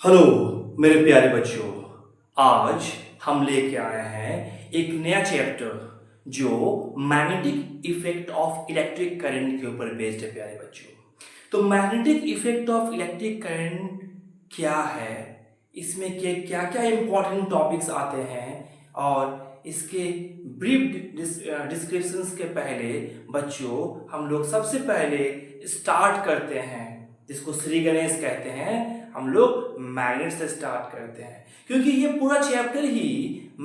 Hello मेरे प्यारे बच्चों। आज हम लेके आए हैं एक नया चैप्टर जो magnetic effect of electric current के ऊपर बेस्ड है प्यारे बच्चों। तो magnetic effect of electric current क्या है, इसमें के क्या क्या इंपॉर्टेंट टॉपिक्स आते हैं और इसके ब्रीफ डिस्क्रिप्शंस के पहले बच्चों हम लोग सबसे पहले स्टार्ट करते हैं जिसको श्री गणेश कहते हैं। हम लोग मैग्नेट से स्टार्ट करते हैं क्योंकि ये पूरा चैप्टर ही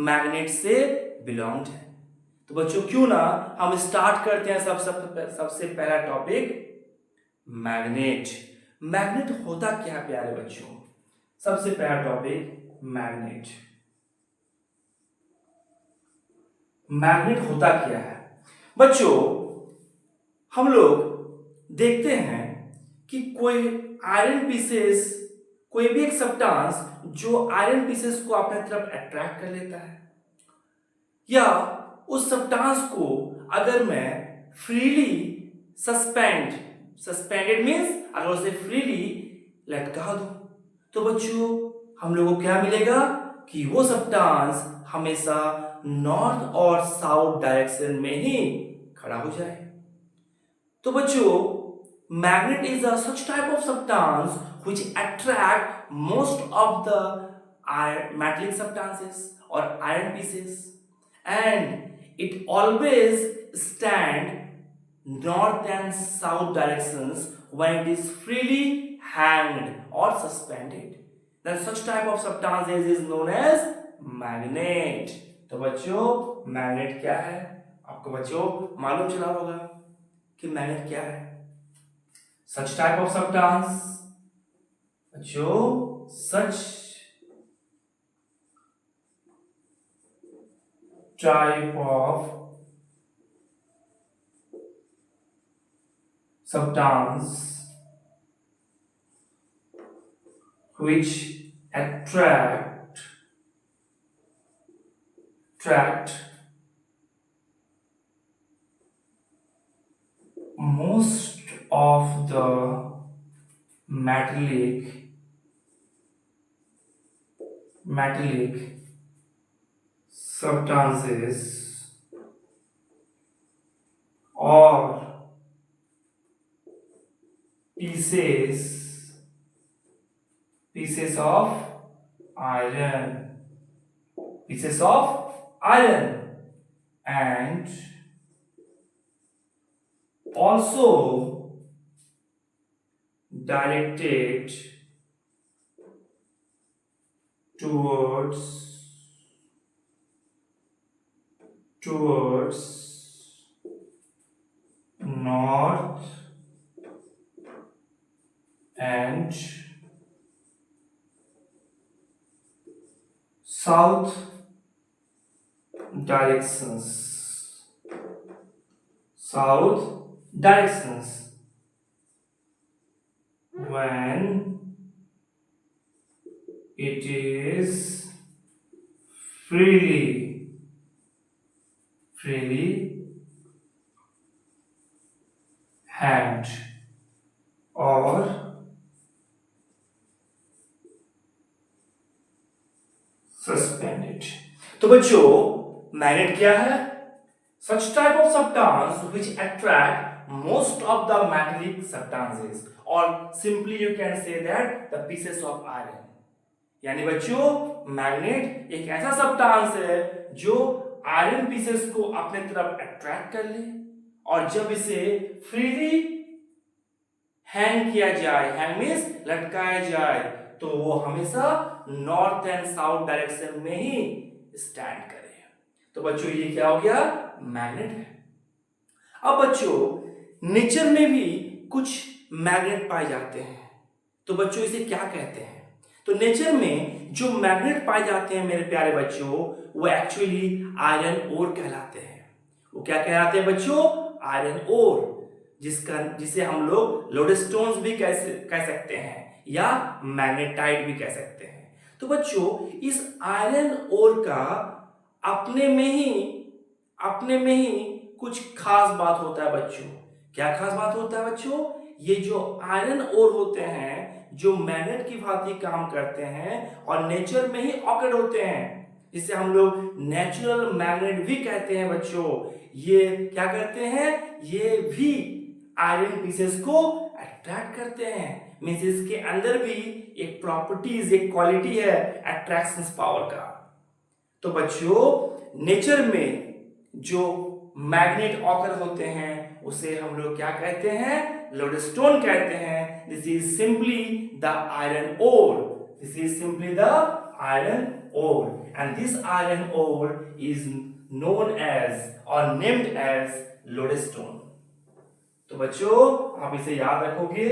मैग्नेट से बिलोंग्ड है। तो बच्चों क्यों ना हम स्टार्ट करते हैं सबसे पहला टॉपिक मैग्नेट। मैग्नेट होता क्या प्यारे बच्चों? सबसे पहला टॉपिक मैग्नेट। मैग्नेट होता क्या है बच्चों? हम लोग देखते हैं कि कोई आयरन पीसेस, कोई भी एक सब्सटेंस जो आयरन पीसेस को अपने तरफ अट्रैक्ट कर लेता है, या उस सब्सटेंस को अगर मैं फ्रीली सस्पेंडेड मीन्स अगर उसे फ्रीली लटका दूं तो बच्चों हम लोगों को क्या मिलेगा कि वो सब्सटेंस हमेशा नॉर्थ और साउथ डायरेक्शन में ही खड़ा हो जाए। तो बच्चों magnet is a such type of substance which attract most of the metallic substances or iron pieces, and it always stand north and south directions when it is freely hanged or suspended. Then such type of substances is known as magnet. तो बच्चों magnet क्या है आपको बच्चों मालूम चला होगा कि मैग्नेट क्या है। Such type of substance बच्चों such type of substance which attract most of the metallic substances or pieces of iron and also directed towards north and south directions when it is freely hanged or suspended। तो बच्चों magnet क्या है? Such type of substance which attract most of the metallic substances, or simply you can say that the pieces of iron। यानी बच्चों magnet एक ऐसा substance है जो आयरन पीसेस को अपने तरफ अट्रैक्ट कर ले और जब इसे फ्रीली हैंग किया जाए, हैंग मीन्स लटकाया जाए, तो वो हमेशा नॉर्थ एंड साउथ डायरेक्शन में ही स्टैंड करे। तो बच्चों ये क्या हो गया? मैग्नेट है। अब बच्चों नेचर में भी कुछ मैग्नेट पाए जाते हैं, तो बच्चों इसे क्या कहते हैं? तो नेचर में जो मैग्नेट पाए जाते हैं मेरे प्यारे बच्चों वो एक्चुअली आयरन ओर कहलाते हैं। वो क्या कहलाते हैं बच्चों? आयरन ओर, जिसे हम लोग लोडस्टोन्स भी कह सकते हैं या मैग्नेटाइट भी कह सकते हैं। तो बच्चों इस आयरन ओर का अपने में ही कुछ खास बात होता है बच्चों। क्या खास बात होता है बच्चों? ये जो आयरन ओर होते हैं जो मैग्नेट की भांति काम करते हैं और नेचर में ही ऑकर्ड होते हैं, जिसे हम लोग नेचुरल मैग्नेट भी कहते हैं बच्चों। ये क्या करते हैं, ये भी आयरन पीसेस को अट्रैक्ट करते हैं। मींस इसके अंदर भी एक प्रॉपर्टीज, एक क्वालिटी है अट्रैक्शन पावर का। तो बच्चों नेचर में जो मैग्नेट ऑकर होते हैं उसे हम लोग क्या कहते हैं, लोडस्टोन कहते हैं। This is simply the iron ore, this is simply the iron ore, and this iron ore is known as और नेम्ड एज लोडस्टोन। तो बच्चों आप इसे याद रखोगे,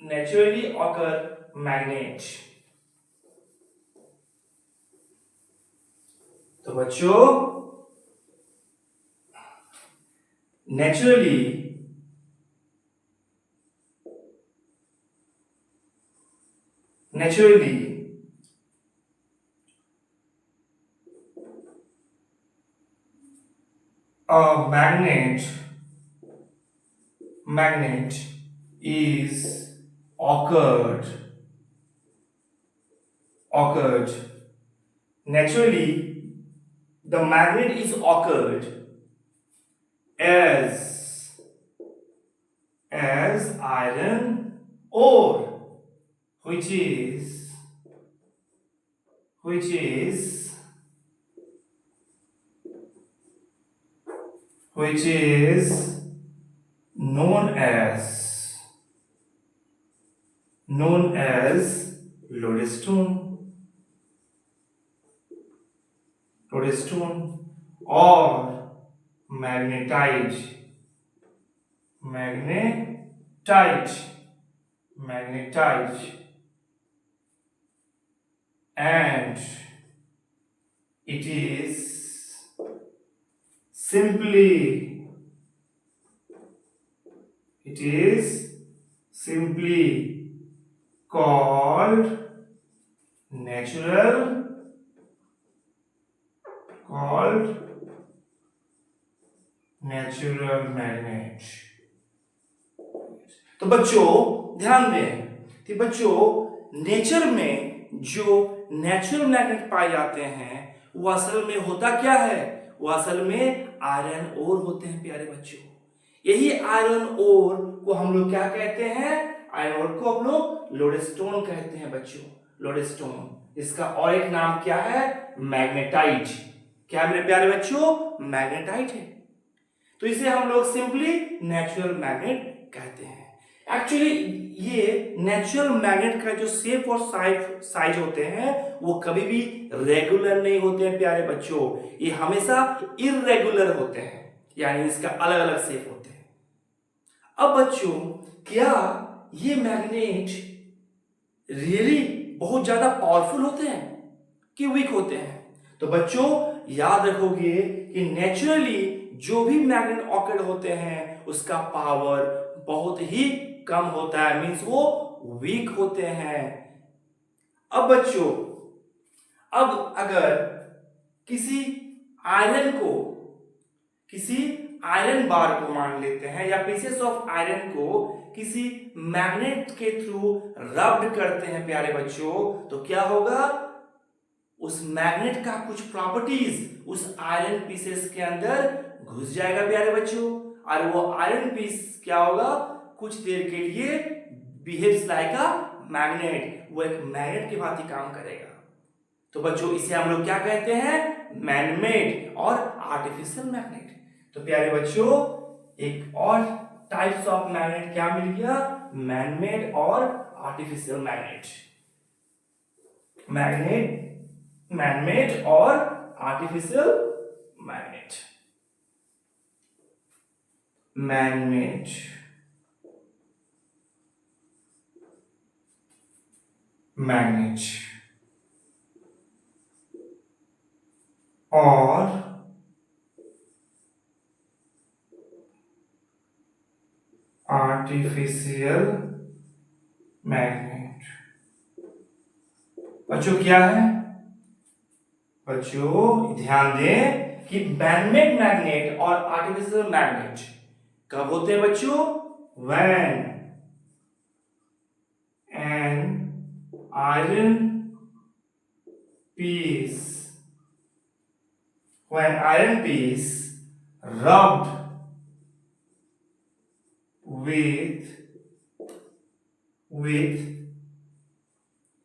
नेचुरली ऑकर मैग्नेट। तो बच्चों naturally a magnet is occurred naturally the magnet is occurred as iron ore, which is known as lodestone or magnetite, and it is simply called natural magnet। तो बच्चों ध्यान दें कि बच्चों नेचर में जो नेचुरल मैग्नेट पाए जाते हैं वो असल में होता क्या है, वो असल में आयरन ओर होते हैं प्यारे बच्चों। यही आयरन ओर को हम लोग क्या कहते हैं, आयरन ओर को हम लोग लोडस्टोन कहते हैं बच्चों, लोडस्टोन। इसका और एक नाम क्या है, मैग्नेटाइट। क्या मेरे प्यारे बच्चों, मैग्नेटाइट है। तो इसे हम लोग सिंपली नेचुरल मैग्नेट कहते हैं। एक्चुअली ये नेचुरल मैग्नेट का जो शेप और साइज होते हैं वो कभी भी रेगुलर नहीं होते हैं प्यारे बच्चों, ये हमेशा इररेगुलर होते हैं, यानी इसका अलग अलग शेप होते हैं। अब बच्चों क्या ये मैग्नेट रियली बहुत ज्यादा पावरफुल होते हैं कि वीक होते हैं? तो बच्चों याद रखोगे कि नेचुरली जो भी मैग्नेट ऑकर्ड होते हैं उसका पावर बहुत ही कम होता है, मींस वो वीक होते हैं। अब बच्चों अब अगर किसी आयरन बार को मान लेते हैं या पीसेस ऑफ आयरन को किसी मैग्नेट के थ्रू रब्ड करते हैं प्यारे बच्चों, तो क्या होगा, उस मैग्नेट का कुछ प्रॉपर्टीज उस आयरन पीसेस के अंदर घुस जाएगा प्यारे बच्चों, और वो आयरन पीस क्या होगा, कुछ देर के लिए बिहेव्स लाइक अ मैग्नेट, वो एक मैग्नेट की भांति काम करेगा। तो बच्चों इसे हम लोग क्या कहते हैं, मैनमेड और आर्टिफिशियल मैग्नेट। तो प्यारे बच्चों एक और टाइप्स ऑफ मैग्नेट क्या मिल गया, मैनमेड और आर्टिफिशियल मैग्नेट। मैनमेड और आर्टिफिशियल मैग्नेट। मैनमेड मैग्नेट और आर्टिफिशियल मैग्नेट। बच्चों क्या है, बच्चों ध्यान दें कि मैनमेड मैग्नेट और आर्टिफिशियल मैग्नेट कब होते हैं बच्चों, when iron piece, when iron piece rubbed with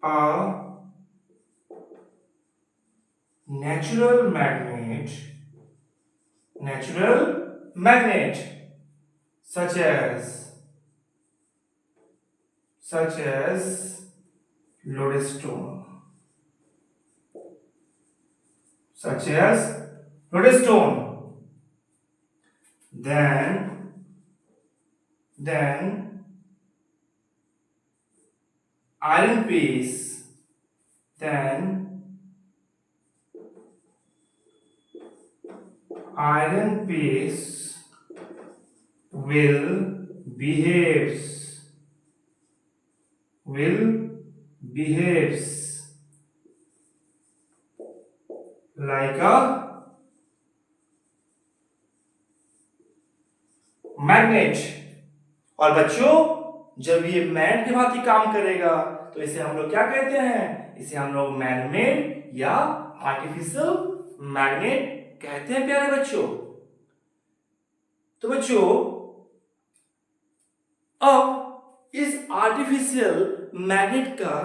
a natural magnet such as lodestone, then iron piece will behaves like a magnet. और बच्चों जब ये मैग्नेट की भांति काम करेगा तो इसे हम लोग क्या कहते हैं? इसे हम लोग मैनमेड या आर्टिफिशियल मैग्नेट कहते हैं प्यारे बच्चों। तो बच्चों अब इस आर्टिफिशियल मैग्नेट का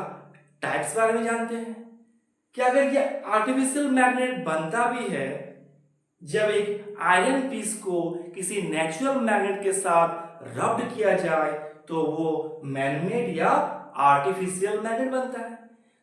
टाइप्स बारे में जानते हैं कि अगर ये आर्टिफिशियल मैग्नेट बनता भी है जब एक आयरन पीस को किसी नेचुरल मैग्नेट के साथ रब्ड किया जाए तो वो मैनमेड या आर्टिफिशियल मैग्नेट बनता है।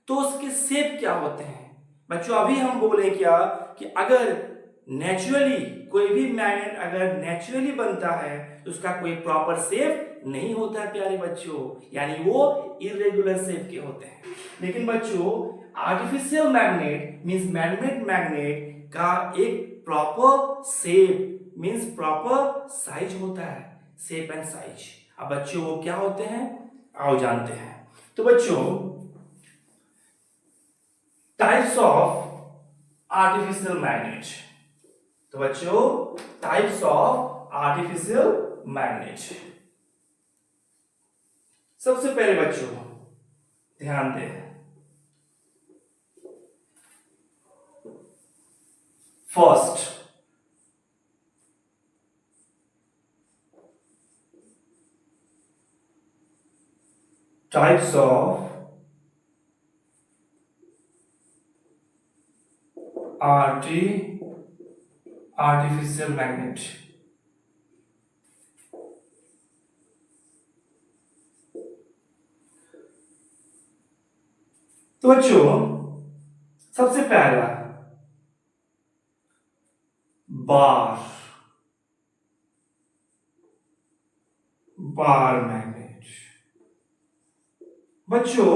तो उसके शेप क्या होते हैं बच्चों? अभी हम बोले क्या कि अगर नेचुरली कोई भी मैग्नेट अगर नेचुरली बनता है तो उसका कोई प्रॉपर शेप नहीं होता है प्यारे बच्चों, यानी वो इरेगुलर शेप के होते हैं। लेकिन बच्चों artificial magnet means manmade magnet का एक proper shape means proper size होता है, शेप एंड साइज। अब बच्चों वो क्या होते हैं आओ जानते हैं। तो बच्चों टाइप्स ऑफ आर्टिफिशियल मैग्नेट। तो बच्चों टाइप्स ऑफ आर्टिफिशियल मैग्नेट, सबसे पहले बच्चों ध्यान दें, first types of artificial magnet। तो बच्चों सबसे पहला बार मैग्नेट। बच्चों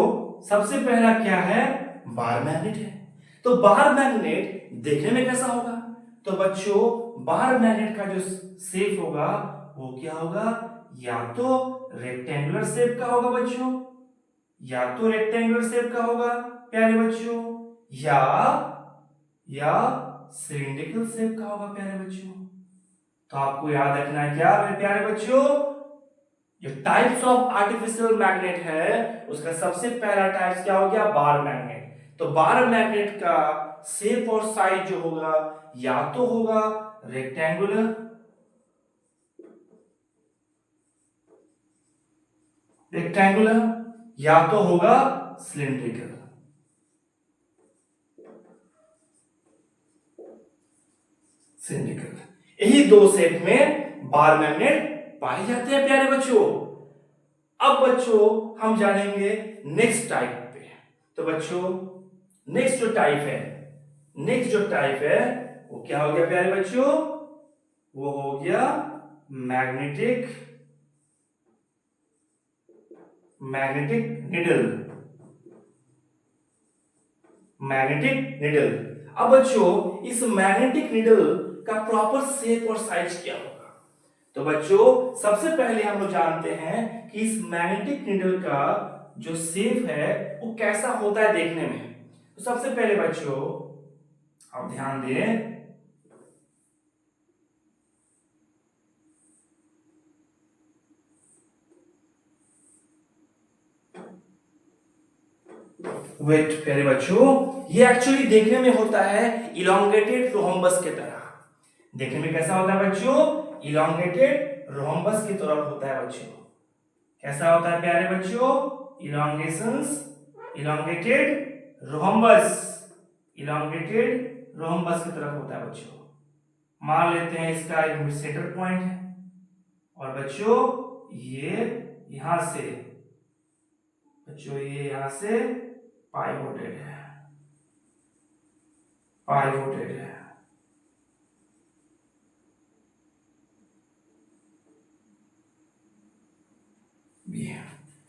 सबसे पहला क्या है? बार मैग्नेट है। तो बार मैग्नेट देखने में कैसा होगा? तो बच्चों बार मैग्नेट का जो शेप होगा वो क्या होगा? या तो रेक्टेंगुलर शेप का होगा बच्चों, या तो रेक्टेंगुलर शेप का होगा प्यारे बच्चों, या सिलिंड्रिकल शेप का होगा प्यारे बच्चों। तो आपको याद रखना है क्या मेरे प्यारे बच्चों? जो टाइप्स ऑफ आर्टिफिशियल मैग्नेट है उसका सबसे पहला टाइप क्या हो गया? Bar magnet. तो बार मैग्नेट का शेप और साइज जो होगा या तो होगा रेक्टेंगुलर या तो होगा सिलिंड्रिकल। यही दो शेप में बार मैग्नेट पाए जाते हैं प्यारे बच्चों। अब बच्चों हम जानेंगे नेक्स्ट टाइप पे। तो बच्चों नेक्स्ट जो टाइप है वो क्या हो गया प्यारे बच्चों? वो हो गया मैग्नेटिक निडल। अब बच्चों इस मैग्नेटिक निडल का प्रॉपर शेप और साइज क्या होगा? तो बच्चों सबसे पहले हम लोग जानते हैं कि इस मैग्नेटिक निडल का जो शेप है वो कैसा होता है देखने में। तो सबसे पहले बच्चों आप ध्यान दें, वेट प्यारे बच्चों, ये एक्चुअली देखने में होता है इलोंगेटेड रोहम्बस के तरह। देखने में कैसा होता है बच्चों? इलोंगेटेड रोहम्बस की तरह होता है बच्चों। कैसा होता है प्यारे बच्चों? इलोंगेटेड रोहम्बस, इलोंगेटेड रोहम्बस की तरफ होता है बच्चों। मान लेते हैं इसका एक सेंटर पॉइंट है और बच्चों ये यहां से, बच्चों ये यहां से पाइवोटेड है, पाइवोटेड है।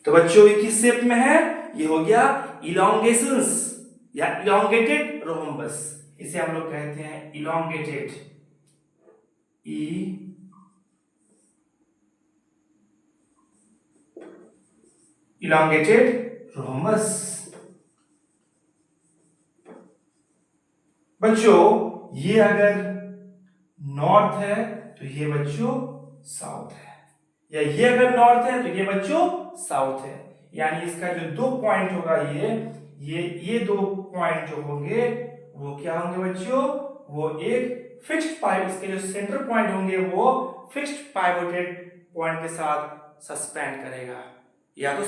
तो बच्चों ये किस शेप में है? ये हो गया इलोंगेशंस या इलोंगेटेड रोहम्बस। इसे हम लोग कहते हैं इलोंगेटेड, इलोंगेटेड रोहम्बस। बच्चों ये अगर नॉर्थ है तो ये बच्चों साउथ है, या ये अगर नॉर्थ है तो ये बच्चों साउथ है। यानी इसका जो दो पॉइंट होगा ये दो पॉइंट जो होंगे वो क्या होंगे बच्चों? वो एक फिक्स्ड पाइव, इसके जो सेंटर पॉइंट होंगे वो फिक्स्ड पाइवोटेड पॉइंट के साथ सस्पेंड करेगा, या तो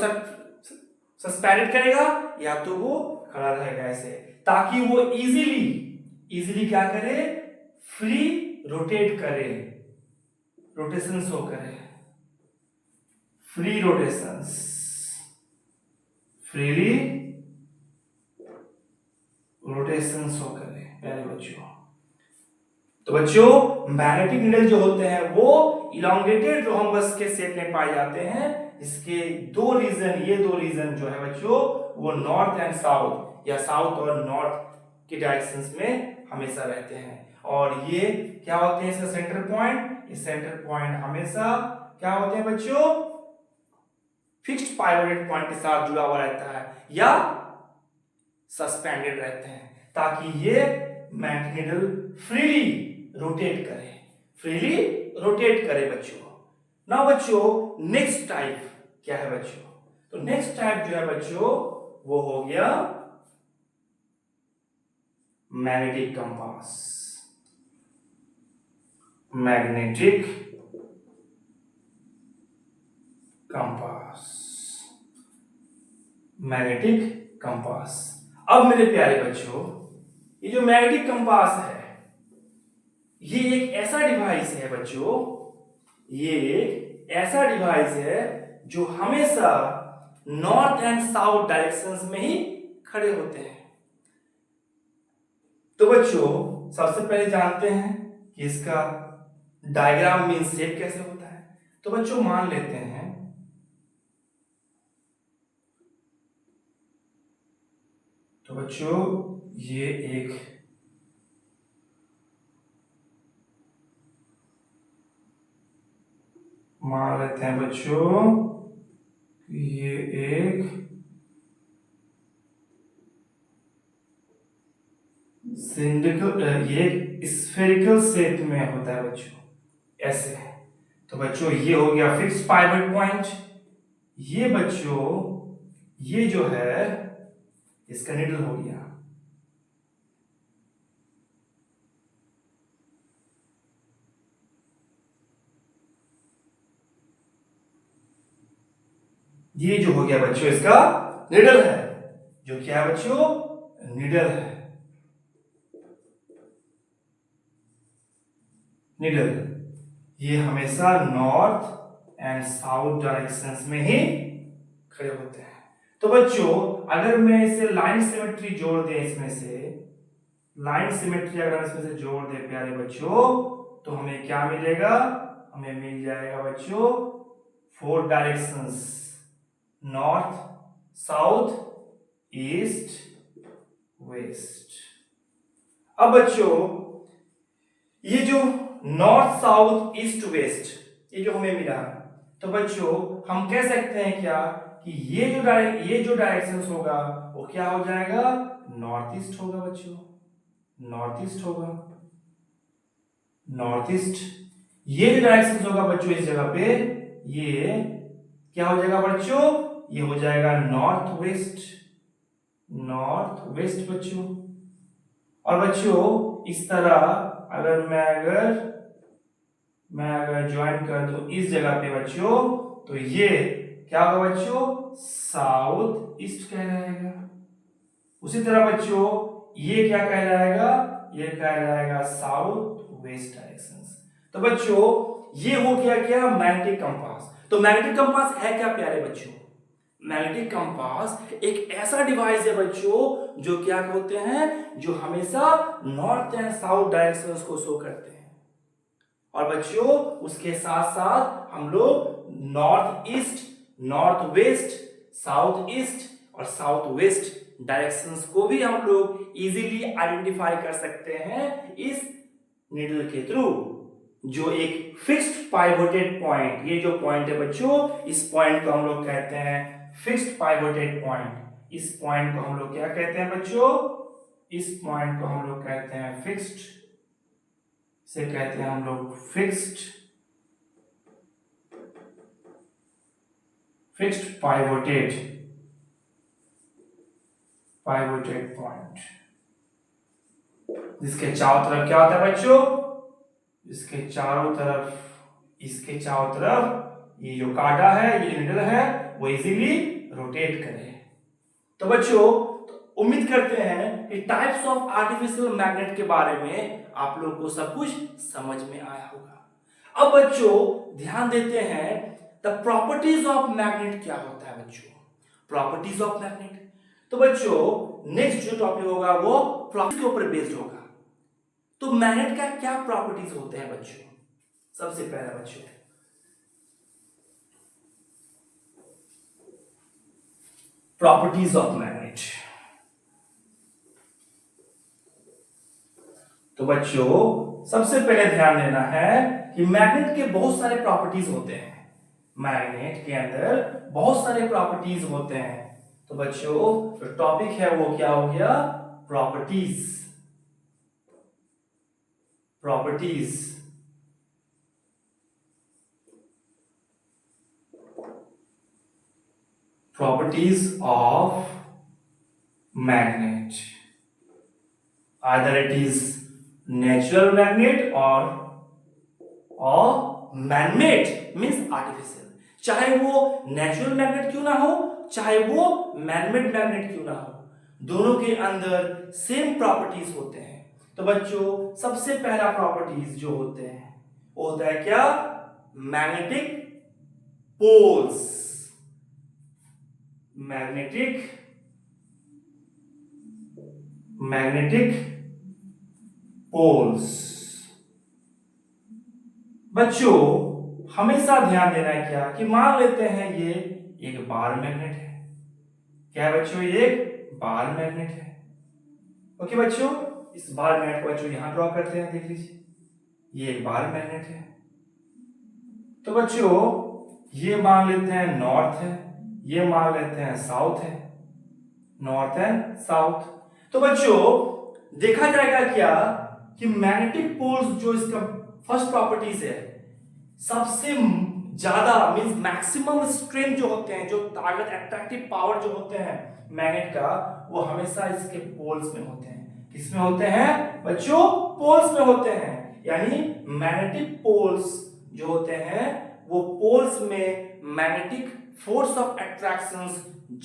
सस्पेंडेड करेगा या तो वो खड़ा रहेगा ऐसे, ताकि वो इजीली क्या करे? फ्री रोटेट करे, रोटेशन शो करे, free rotations, freely rotation show करे प्यारे बच्चों। तो बच्चों मैग्नेटिक नीडल जो होते हैं वो इलोंगेटेड रोहम्बस के शेप में पाए जाते हैं। इसके दो रीजन जो है बच्चों वो नॉर्थ एंड साउथ या साउथ और नॉर्थ के डायरेक्शंस में हमेशा रहते हैं। और ये क्या होते हैं? इसका सेंटर पॉइंट, इस सेंटर पॉइंट हमेशा क्या होते हैं बच्चों? फिक्स्ड पाइवोटेड पॉइंट के साथ जुड़ा हुआ रहता है या सस्पेंडेड रहते हैं, ताकि ये मैग्नेटिक नीडल फ्रीली रोटेट करे बच्चों। नाउ बच्चों नेक्स्ट टाइप क्या है बच्चों? तो नेक्स्ट टाइप जो है बच्चों वो हो गया magnetic compass, magnetic compass, magnetic compass. अब मेरे प्यारे बच्चों ये जो मैग्नेटिक कंपास है ये एक ऐसा डिवाइस है बच्चों, ये एक ऐसा डिवाइस है जो हमेशा नॉर्थ एंड साउथ डायरेक्शंस में ही खड़े होते हैं। तो बच्चों सबसे पहले जानते हैं कि इसका डायग्राम मीन शेप कैसे होता है। तो बच्चों मान लेते हैं तो बच्चों ये एक मान लेते हैं बच्चों ये एक ये स्फेरिकल शेप में होता है बच्चों, ऐसे। तो बच्चों ये हो गया फिक्स्ड पाइवट पॉइंट। ये बच्चों ये जो है इसका निडल हो गया। ये जो हो गया बच्चों इसका निडल है, जो क्या है बच्चों? निडल है, निडल। ये हमेशा नॉर्थ एंड साउथ डायरेक्शंस में ही खड़े होते हैं। तो बच्चों अगर मैं इसे लाइन सिमेट्री जोड़ दे, इसमें से लाइन सिमेट्री अगर इसमें से जोड़ दे प्यारे बच्चों तो हमें क्या मिलेगा? हमें मिल जाएगा बच्चों 4 directions, north, south, east, west. अब बच्चों ये जो नॉर्थ, साउथ, ईस्ट, वेस्ट ये जो हमें मिला, तो बच्चों हम कह सकते हैं क्या कि ये जो डायरेक्शंस होगा वो क्या हो जाएगा? नॉर्थ ईस्ट होगा बच्चों, नॉर्थ ईस्ट होगा, नॉर्थ ईस्ट। ये जो डायरेक्शंस होगा बच्चों इस जगह पे ये क्या हो जाएगा बच्चों? ये हो जाएगा नॉर्थ वेस्ट, नॉर्थ वेस्ट बच्चों। और बच्चों इस तरह अगर मैं अगर ज्वाइन कर दूं इस जगह पे बच्चों, तो ये क्या होगा बच्चों, साउथ ईस्ट कहलाएगा। उसी तरह बच्चों ये क्या कहलाएगा, ये कहलाएगा साउथ वेस्ट डायरेक्शंस। तो बच्चों ये हो गया क्या, मैग्नेटिक कंपास। तो मैग्नेटिक कंपास है क्या प्यारे बच्चों, मैग्नेटिक कंपास एक ऐसा डिवाइस है बच्चों जो क्या होते हैं, जो हमेशा नॉर्थ एंड साउथ डायरेक्शंस को शो करते हैं। और बच्चों उसके साथ साथ हम लोग north east, north west, south east और साउथ वेस्ट डायरेक्शंस को भी हम लोग इजीली आइडेंटिफाई कर सकते हैं इस नीडल के थ्रू। जो एक फिक्स्ड पाइवोटेड पॉइंट, ये जो पॉइंट है बच्चों, इस पॉइंट को हम लोग कहते हैं फिक्स्ड पाइवोटेड पॉइंट। इस पॉइंट को हम लोग क्या कहते हैं बच्चों, इस पॉइंट को हम लोग कहते हैं फिक्स्ड, से कहते हैं हम लोग फिक्स्ड पाइवोटेड पॉइंट। जिसके चारों तरफ क्या होता है बच्चों, इसके चारों तरफ, इसके चारों तरफ ये जो काटा है, ये नीडल है, वो इजीली रोटेट करे। तो बच्चों उम्मीद करते हैं कि टाइप्स ऑफ आर्टिफिशियल मैग्नेट के बारे में आप लोग को सब कुछ समझ में आया होगा। अब बच्चों ध्यान देते हैं द प्रॉपर्टीज ऑफ मैग्नेट क्या होता है बच्चों, प्रॉपर्टीज ऑफ मैग्नेट। तो बच्चों नेक्स्ट जो टॉपिक होगा वो प्रॉपर्टी के ऊपर बेस्ड होगा। तो मैग्नेट का क्या प्रॉपर्टीज होते हैं बच्चों, सबसे पहला बच्चों प्रॉपर्टीज ऑफ मैग्नेट। तो बच्चों सबसे पहले ध्यान देना है कि मैग्नेट के बहुत सारे प्रॉपर्टीज होते हैं, मैग्नेट के अंदर बहुत सारे प्रॉपर्टीज होते हैं। तो बच्चों जो टॉपिक है वो क्या हो गया, properties. Properties of magnet, either it is natural magnet or man-made means artificial। चाहे वो नेचुरल मैग्नेट क्यों ना हो, चाहे वो मैन-मेड मैग्नेट क्यों ना हो, दोनों के अंदर सेम प्रॉपर्टीज होते हैं। तो बच्चों सबसे पहला प्रॉपर्टीज जो होते हैं वो होता है क्या, मैग्नेटिक पोल्स। Magnetic poles. बच्चों हमेशा ध्यान देना है क्या, कि मान लेते हैं ये एक बार मैग्नेट है, क्या है बच्चों, ये एक बार मैग्नेट है। ओके बच्चों इस बार मैग्नेट को बच्चों यहां ड्रॉ करते हैं, देख लीजिए ये एक बार मैग्नेट है। तो बच्चों ये मान लेते हैं नॉर्थ है, ये मान लेते हैं साउथ है, नॉर्थ एंड साउथ। तो बच्चों देखा जाएगा क्या कि मैग्नेटिक पोल्स जो इसका फर्स्ट प्रॉपर्टीज है, सबसे ज्यादा मींस मैक्सिमम स्ट्रेंथ जो होते हैं, जो ताकत एट्रैक्टिव पावर जो होते हैं मैग्नेट का, वो हमेशा इसके पोल्स में होते हैं। किसमें होते हैं बच्चों, पोल्स में होते हैं। यानी मैग्नेटिक पोल्स जो होते हैं वो पोल्स में मैग्नेटिक फोर्स ऑफ अट्रैक्शंस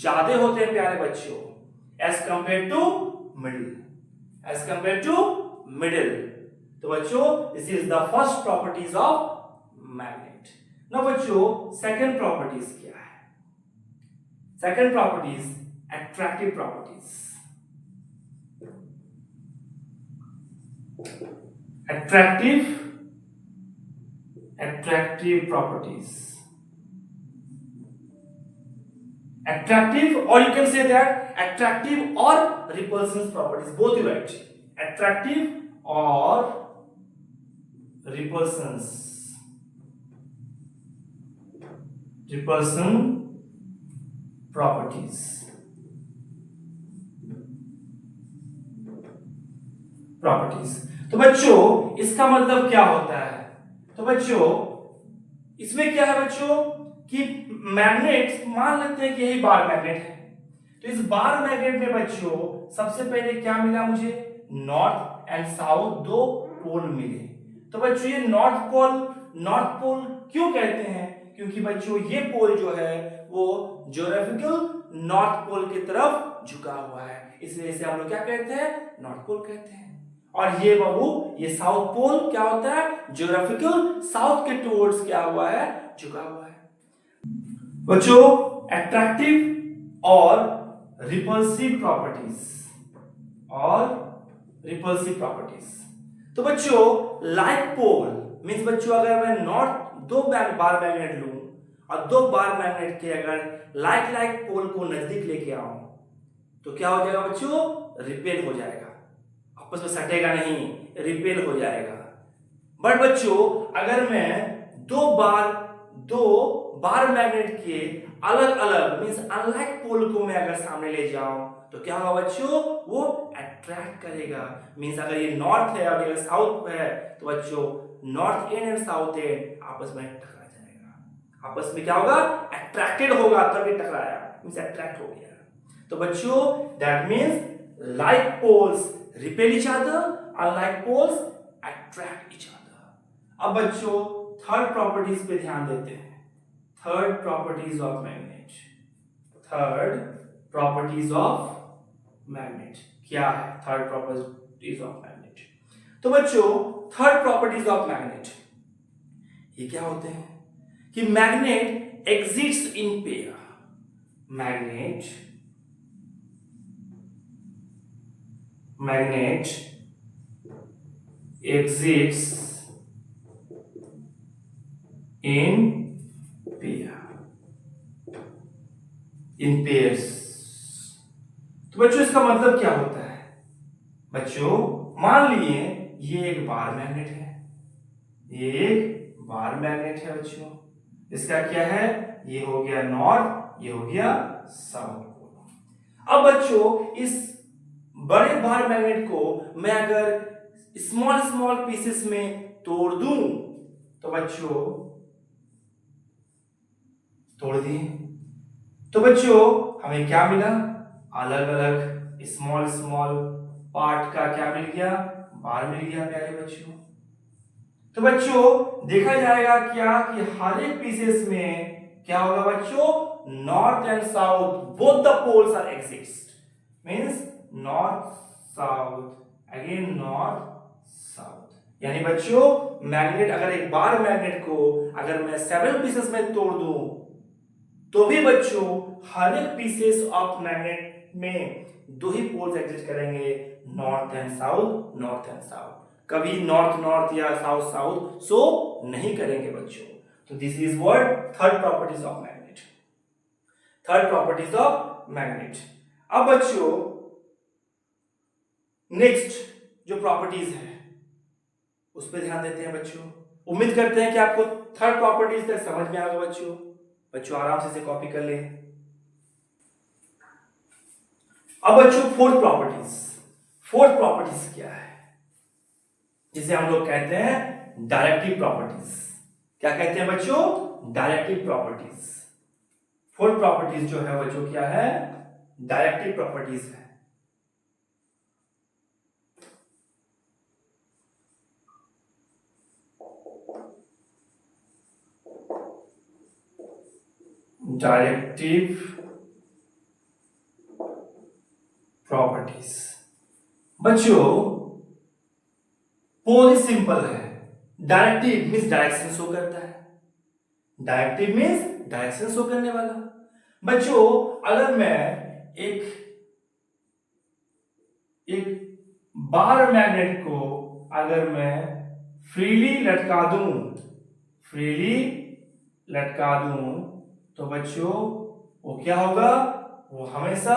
ज्यादा होते हैं प्यारे बच्चों, एज कंपेयर टू मिडिल। तो बच्चों this is the first properties of magnet. Now बच्चों सेकंड प्रॉपर्टीज क्या है, second properties attractive properties. attractive properties, attractive, or you can say that attractive or repulsion properties, both you write, attractive or repulsion properties। तो बच्चों इसका मतलब क्या होता है, तो बच्चों इसमें क्या है बच्चों कि मैग्नेट मान लेते हैं कि यही बार मैग्नेट है। तो इस बार मैग्नेट में बच्चों सबसे पहले क्या मिला मुझे, नॉर्थ एंड साउथ दो पोल मिले। तो बच्चों ये नॉर्थ पोल क्यों कहते हैं, क्योंकि बच्चों ये पोल जो है वो ज्योग्राफिकल नॉर्थ पोल की तरफ झुका हुआ है, इसलिए इसे हम लोग क्या कहते हैं, नॉर्थ पोल कहते हैं। और ये बाबू ये साउथ पोल क्या होता है, ज्योग्राफिकल साउथ के टुवर्ड्स क्या हुआ है, झुका हुआ है। बच्चों अट्रैक्टिव और रिपल्सिव प्रॉपर्टीज तो बच्चों लाइक पोल मींस बच्चों अगर मैं नॉर्थ दो बार मैग्नेट लूं और दो बार मैग्नेट के अगर लाइक पोल को नजदीक लेके आऊं तो क्या हो जाएगा बच्चों, रिपेल हो जाएगा, आपस में सटेगा नहीं, रिपेल हो जाएगा। बट बच्चों अगर मैं दो बार मैग्नेट के अलग अलग मींस अनलाइक पोल को मैं अगर सामने ले जाऊं तो क्या होगा बच्चों, वो अट्रैक्ट करेगा। मींस अगर ये नॉर्थ है और ये साउथ है तो बच्चों north and and south and आपस में टकरा जाएगा, आपस में क्या होगा, अट्रैक्टेड होगा, तभी टकराया मींस अट्रैक्ट हो गया। तो बच्चों that means like poles repel each other, unlike poles attract each other. अब बच्चों थर्ड प्रॉपर्टीज पे ध्यान देते हैं, थर्ड प्रॉपर्टीज ऑफ मैग्नेट क्या है, थर्ड प्रॉपर्टीज ऑफ मैग्नेट। तो बच्चों थर्ड प्रॉपर्टीज ऑफ मैग्नेट ये क्या होते हैं कि magnet exits in pair, magnet exists in pairs। तो बच्चों इसका मतलब क्या होता है, बच्चों मान लिए ये एक बार मैग्नेट है, ये एक बार मैग्नेट है बच्चों, इसका क्या है, ये हो गया नॉर्थ, ये हो गया साउथ पोल। अब बच्चों इस बड़े बार मैग्नेट को मैं अगर स्मॉल पीसेस में तोड़ दूं तो बच्चों तोड़ दिए तो बच्चों हमें क्या मिला, अलग अलग स्मॉल पार्ट का क्या मिल गया, बार मिल गया प्यारे बच्चों। तो बच्चों देखा जाएगा क्या कि हर एक पीसेस में क्या होगा बच्चों, north and south both the poles are exist, means north south again north south. यानी बच्चों मैग्नेट अगर एक बार मैग्नेट को अगर मैं सेवरल पीसेस में तोड़ दूं तो भी बच्चों हर एक पीसेस ऑफ मैग्नेट में दो ही पोल्स एग्जिस्ट करेंगे, नॉर्थ एंड साउथ, कभी नॉर्थ या साउथ सो नहीं करेंगे बच्चों। तो this is what third properties of magnet. अब बच्चों नेक्स्ट जो प्रॉपर्टीज है उस पर ध्यान देते हैं बच्चों। उम्मीद करते हैं कि आपको थर्ड प्रॉपर्टीज तक समझ में आ गया बच्चों आराम से इसे कॉपी कर ले। अब बच्चों फोर्थ प्रॉपर्टीज क्या है, जिसे हम लोग कहते हैं डायरेक्टिव प्रॉपर्टीज। क्या कहते हैं बच्चों, डायरेक्टिव प्रॉपर्टीज। फोर्थ प्रॉपर्टीज जो है बच्चों क्या है, डायरेक्टिव प्रॉपर्टीज है। डायरेक्टिव प्रॉपर्टीज बच्चों पोल सिंपल है, डायरेक्टिव मींस डायरेक्शन शो करता है, डायरेक्टिव मींस डायरेक्शन शो करने वाला। बच्चों अगर मैं एक बार मैग्नेट को अगर मैं फ्रीली लटका दूं तो बच्चों वो क्या होगा, वो हमेशा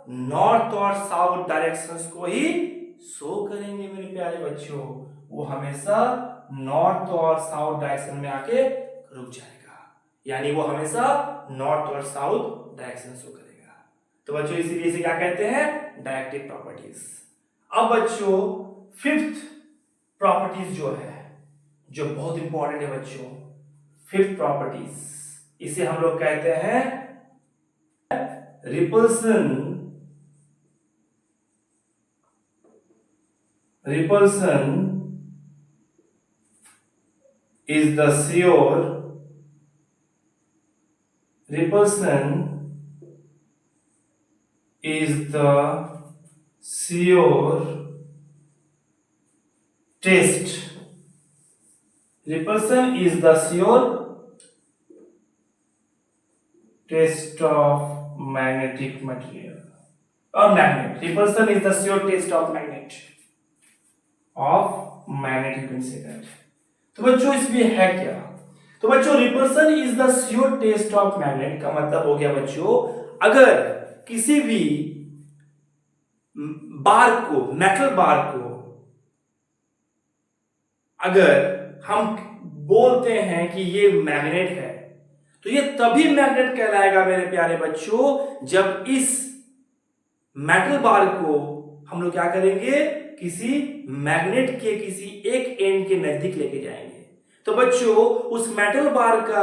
नॉर्थ और साउथ डायरेक्शंस को ही शो करेंगे मेरे प्यारे बच्चों, वो हमेशा नॉर्थ और साउथ डायरेक्शन में आके रुक जाएगा, यानी वो हमेशा नॉर्थ और साउथ डायरेक्शन शो करेगा। तो बच्चों इसीलिए इसे क्या कहते हैं, डायरेक्टिव प्रॉपर्टीज। अब बच्चों फिफ्थ प्रॉपर्टीज जो है, जो बहुत इंपॉर्टेंट है बच्चों, फिफ्थ प्रॉपर्टीज, इसे हम लोग कहते हैं repulsion is the sheer repulsion is the sheer test. Repulsion is the sheer test of magnetic material or magnet. Repulsion is the sheer test of magnetic incident. तो बच्चों इसमें है क्या? तो बच्चों repulsion is the sure test of magnet का मतलब हो गया बच्चों, अगर किसी भी बार को, मेटल बार को अगर हम बोलते हैं कि ये मैग्नेट है, तो ये तभी मैग्नेट कहलाएगा मेरे प्यारे बच्चों जब इस मेटल बार को हम लोग क्या करेंगे, किसी मैग्नेट के किसी एक एंड के नजदीक लेके जाएंगे. तो बच्चों उस मेटल बार का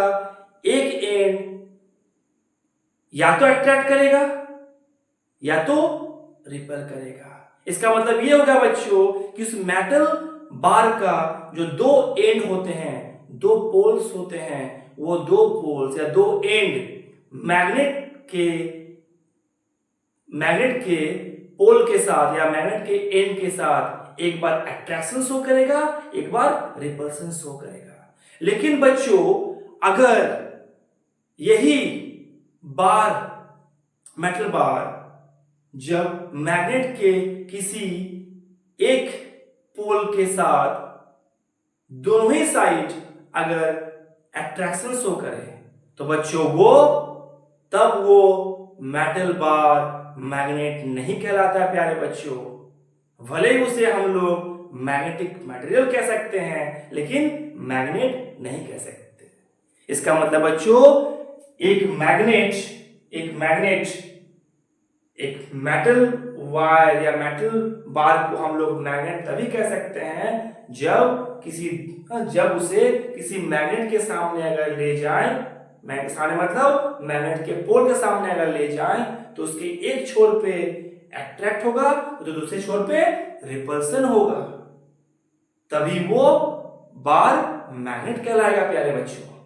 एक एंड या तो अट्रैक्ट करेगा या तो रिपेल करेगा. इसका मतलब ये होगा बच्चों कि उस मेटल बार का जो दो एंड होते हैं, दो पोल्स होते हैं, वो दो पोल्स या दो एंड मैग्नेट के पोल के साथ या मैग्नेट के एंड के साथ एक बार अट्रैक्शन शो करेगा, एक बार रिपल्सन शो करेगा. लेकिन बच्चों अगर यही बार, मेटल बार जब मैग्नेट के किसी एक पोल के साथ दोनों ही साइड अगर अट्रैक्शन शो करे, तो बच्चों तब वो मेटल बार मैग्नेट नहीं कहलाता है प्यारे बच्चों. भले ही उसे हम लोग मैग्नेटिक मटेरियल कह सकते हैं, लेकिन मैग्नेट नहीं कह सकते. इसका मतलब बच्चों एक मेटल वायर या मेटल बार को हम लोग मैग्नेट तभी कह सकते हैं जब उसे किसी मैग्नेट के सामने अगर ले जाएं, मतलब मैग्नेट के पोल के सामने अगर ले जाएं, तो उसके एक छोर पे अट्रैक्ट होगा तो दूसरे छोर पे रिपल्सन होगा, तभी वो बार मैग्नेट कहलाएगा प्यारे बच्चों.